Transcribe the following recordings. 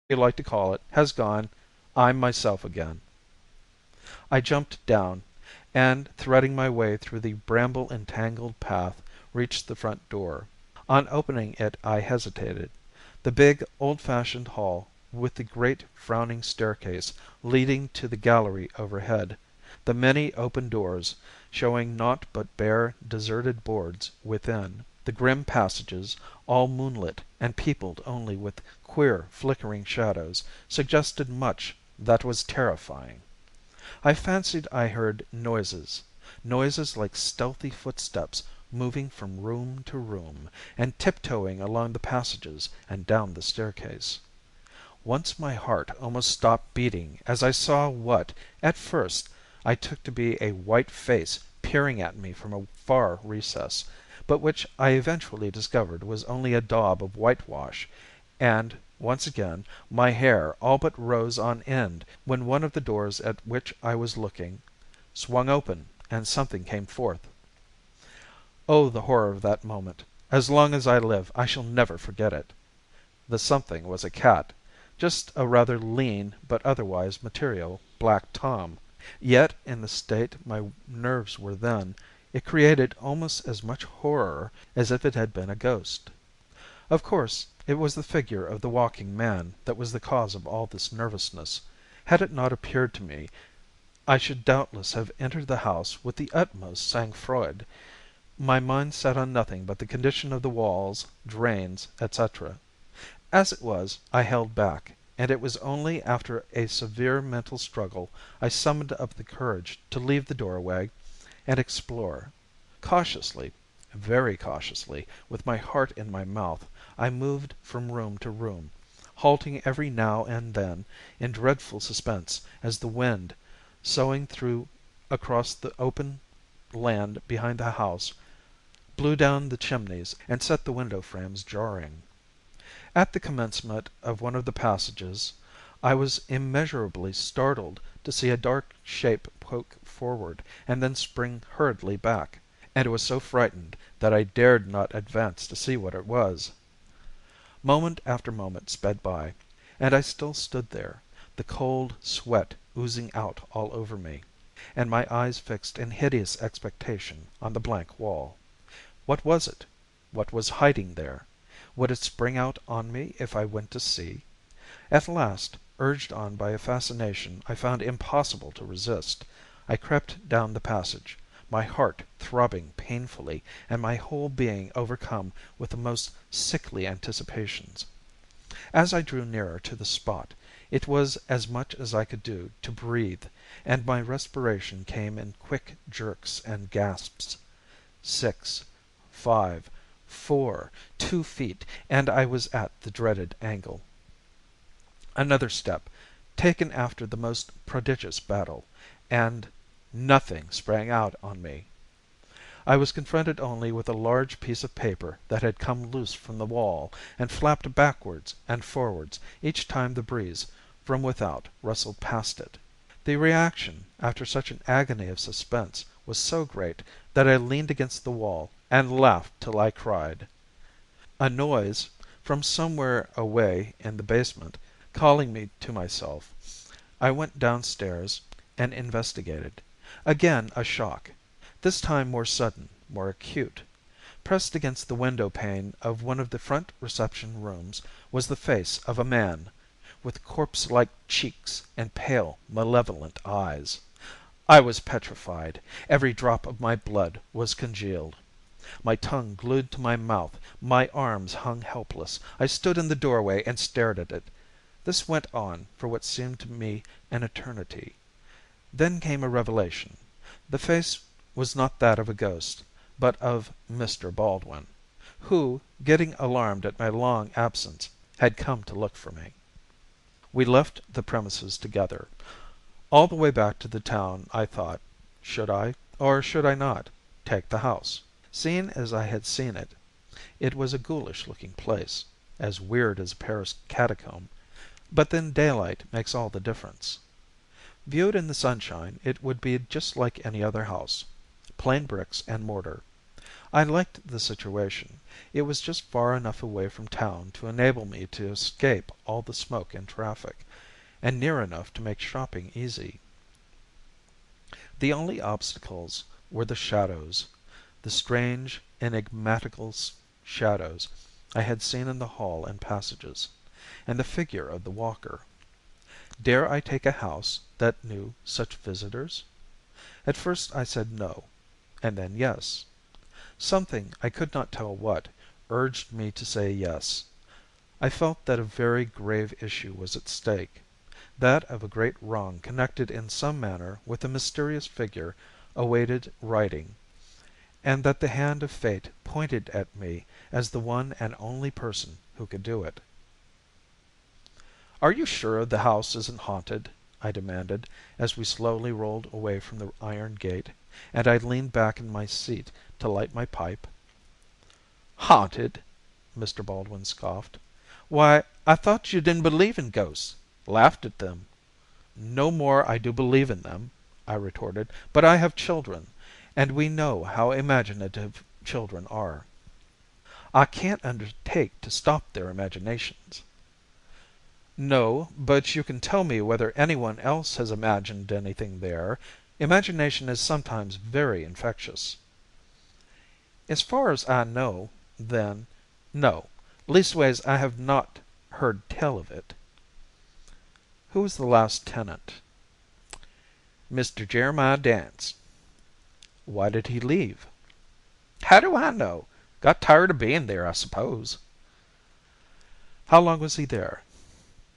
you like to call it, has gone. I'm myself again." I jumped down, and threading my way through the bramble entangled path, reached the front door. On opening it I hesitated. The big, old fashioned hall, with the great frowning staircase leading to the gallery overhead, the many open doors, showing naught but bare, deserted boards within, the grim passages, all moonlit and peopled only with queer, flickering shadows, suggested much that was terrifying. I fancied I heard noises like stealthy footsteps moving from room to room, and tiptoeing along the passages and down the staircase. Once my heart almost stopped beating as I saw what, at first, I took to be a white face peering at me from a far recess, but which I eventually discovered was only a daub of whitewash, and, once again, my hair all but rose on end when one of the doors at which I was looking swung open and something came forth. Oh, the horror of that moment! As long as I live I shall never forget it. The something was a cat, just a rather lean but otherwise material black Tom. Yet in the state my nerves were then, it created almost as much horror as if it had been a ghost. Of course, it was the figure of the walking man that was the cause of all this nervousness. Had it not appeared to me, I should doubtless have entered the house with the utmost sang-froid, my mind set on nothing but the condition of the walls, drains, etc. As it was, I held back, and it was only after a severe mental struggle I summoned up the courage to leave the doorway and explore. Cautiously, very cautiously, with my heart in my mouth, I moved from room to room, halting every now and then in dreadful suspense as the wind, soughing through across the open land behind the house, blew down the chimneys and set the window frames jarring. At the commencement of one of the passages I was immeasurably startled to see a dark shape poke forward and then spring hurriedly back, and was so frightened that I dared not advance to see what it was. Moment after moment sped by, and I still stood there, the cold sweat oozing out all over me, and my eyes fixed in hideous expectation on the blank wall. What was it? What was hiding there? Would it spring out on me if I went to see? At last, urged on by a fascination I found impossible to resist, I crept down the passage, my heart throbbing painfully and my whole being overcome with the most sickly anticipations. As I drew nearer to the spot, it was as much as I could do to breathe, and my respiration came in quick jerks and gasps. 6, 5, 4, 2 feet, and I was at the dreaded angle. Another step, taken after the most prodigious battle, and nothing sprang out on me. I was confronted only with a large piece of paper that had come loose from the wall and flapped backwards and forwards each time the breeze from without rustled past it. The reaction after such an agony of suspense was so great that I leaned against the wall and laughed till I cried. A noise from somewhere away in the basement calling me to myself, I went downstairs and investigated. Again a shock, this time more sudden, more acute. Pressed against the window pane of one of the front reception rooms was the face of a man, with corpse-like cheeks and pale, malevolent eyes. I was petrified. Every drop of my blood was congealed. My tongue glued to my mouth, my arms hung helpless. I stood in the doorway and stared at it. This went on for what seemed to me an eternity. Then came a revelation. The face was not that of a ghost, but of Mr. Baldwin, who, getting alarmed at my long absence, had come to look for me. We left the premises together. All the way back to the town I thought, should I, or should I not, take the house? Seen as I had seen it, it was a ghoulish looking place, as weird as a Paris catacomb, but then daylight makes all the difference. Viewed in the sunshine it would be just like any other house, plain bricks and mortar. I liked the situation, It was just far enough away from town to enable me to escape all the smoke and traffic, and near enough to make shopping easy. The only obstacles were the shadows, the strange, enigmatical shadows I had seen in the hall and passages, and the figure of the walker. Dare I take a house that knew such visitors? At first I said no, and then yes. Something, I could not tell what, urged me to say yes. I felt that a very grave issue was at stake, that of a great wrong connected in some manner with the mysterious figure awaited righting, and that the hand of fate pointed at me as the one and only person who could do it. "Are you sure the house isn't haunted?" I demanded, as we slowly rolled away from the iron gate, and I leaned back in my seat to light my pipe. "Haunted?" Mr. Baldwin scoffed. "Why, I thought you didn't believe in ghosts. Laughed at them." "No more I do believe in them," I retorted, "but I have children, and we know how imaginative children are." "I can't undertake to stop their imaginations." "No, but you can tell me whether anyone else has imagined anything there. Imagination is sometimes very infectious." "As far as I know, then, no. Leastways, I have not heard tell of it." "Who was the last tenant?" "Mr. Jeremiah Dance." "Why did he leave?" "How do I know? Got tired of being there, I suppose." "How long was he there?"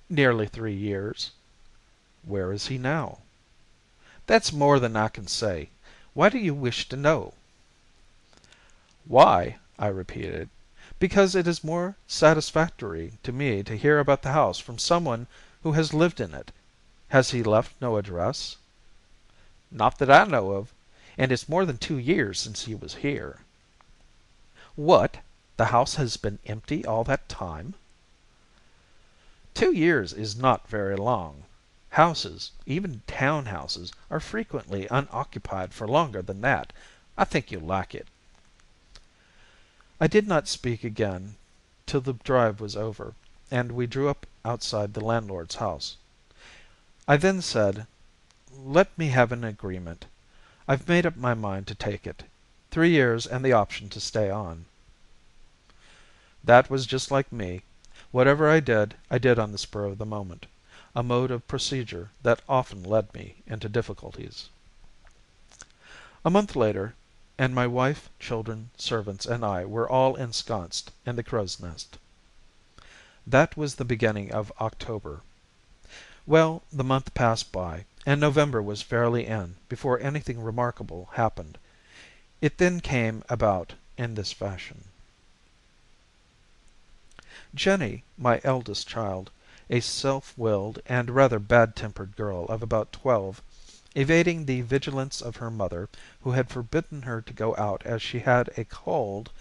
"Nearly 3 years." "Where is he now?" "That's more than I can say. Why do you wish to know?" "Why?" I repeated. "Because it is more satisfactory to me to hear about the house from someone who has lived in it. Has he left no address?" "Not that I know of, and it's more than 2 years since he was here." "What! The house has been empty all that time?" "2 years is not very long. Houses, even town houses, are frequently unoccupied for longer than that. I think you'll like it." I did not speak again till the drive was over, and we drew up outside the landlord's house. I then said, "Let me have an agreement. I've made up my mind to take it. 3 years and the option to stay on." That was just like me. Whatever I did on the spur of the moment, a mode of procedure that often led me into difficulties. A month later, and my wife, children, servants, and I were all ensconced in the crow's nest. That was the beginning of October. Well, the month passed by, and November was fairly in before anything remarkable happened. It then came about in this fashion. Jenny, my eldest child, a self-willed and rather bad-tempered girl of about 12, evading the vigilance of her mother, who had forbidden her to go out as she had a cold,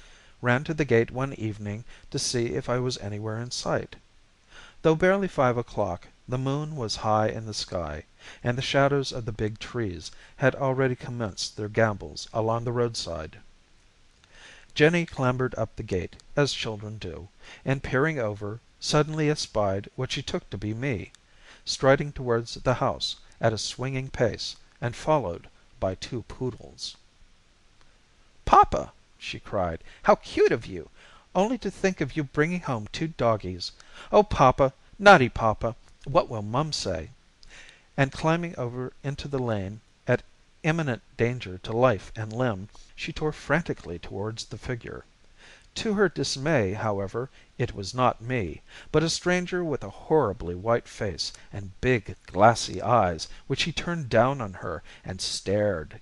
ran to the gate one evening to see if I was anywhere in sight. Though barely 5 o'clock, the moon was high in the sky, and the shadows of the big trees had already commenced their gambols along the roadside. Jenny clambered up the gate, as children do, and peering over, suddenly espied what she took to be me, striding towards the house at a swinging pace and followed by 2 poodles. "Papa!" she cried. "How cute of you! Only to think of you bringing home 2 doggies! Oh, papa, naughty papa, what will Mum say?" And climbing over into the lane, at imminent danger to life and limb, she tore frantically towards the figure. To her dismay, however, it was not me, but a stranger with a horribly white face and big glassy eyes, which he turned down on her and stared.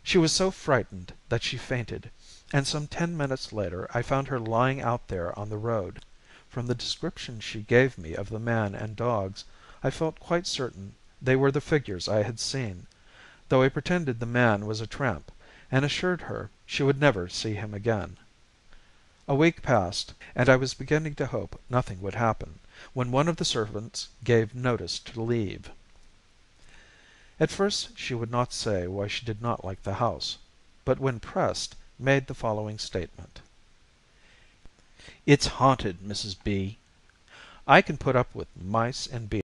She was so frightened that she fainted, and some 10 minutes later I found her lying out there on the road. From the description she gave me of the man and dogs, I felt quite certain they were the figures I had seen, though I pretended the man was a tramp, and assured her she would never see him again. A week passed, and I was beginning to hope nothing would happen, when one of the servants gave notice to leave. At first she would not say why she did not like the house, but when pressed, made the following statement. "It's haunted, Mrs. B." "I can put up with mice and beetles."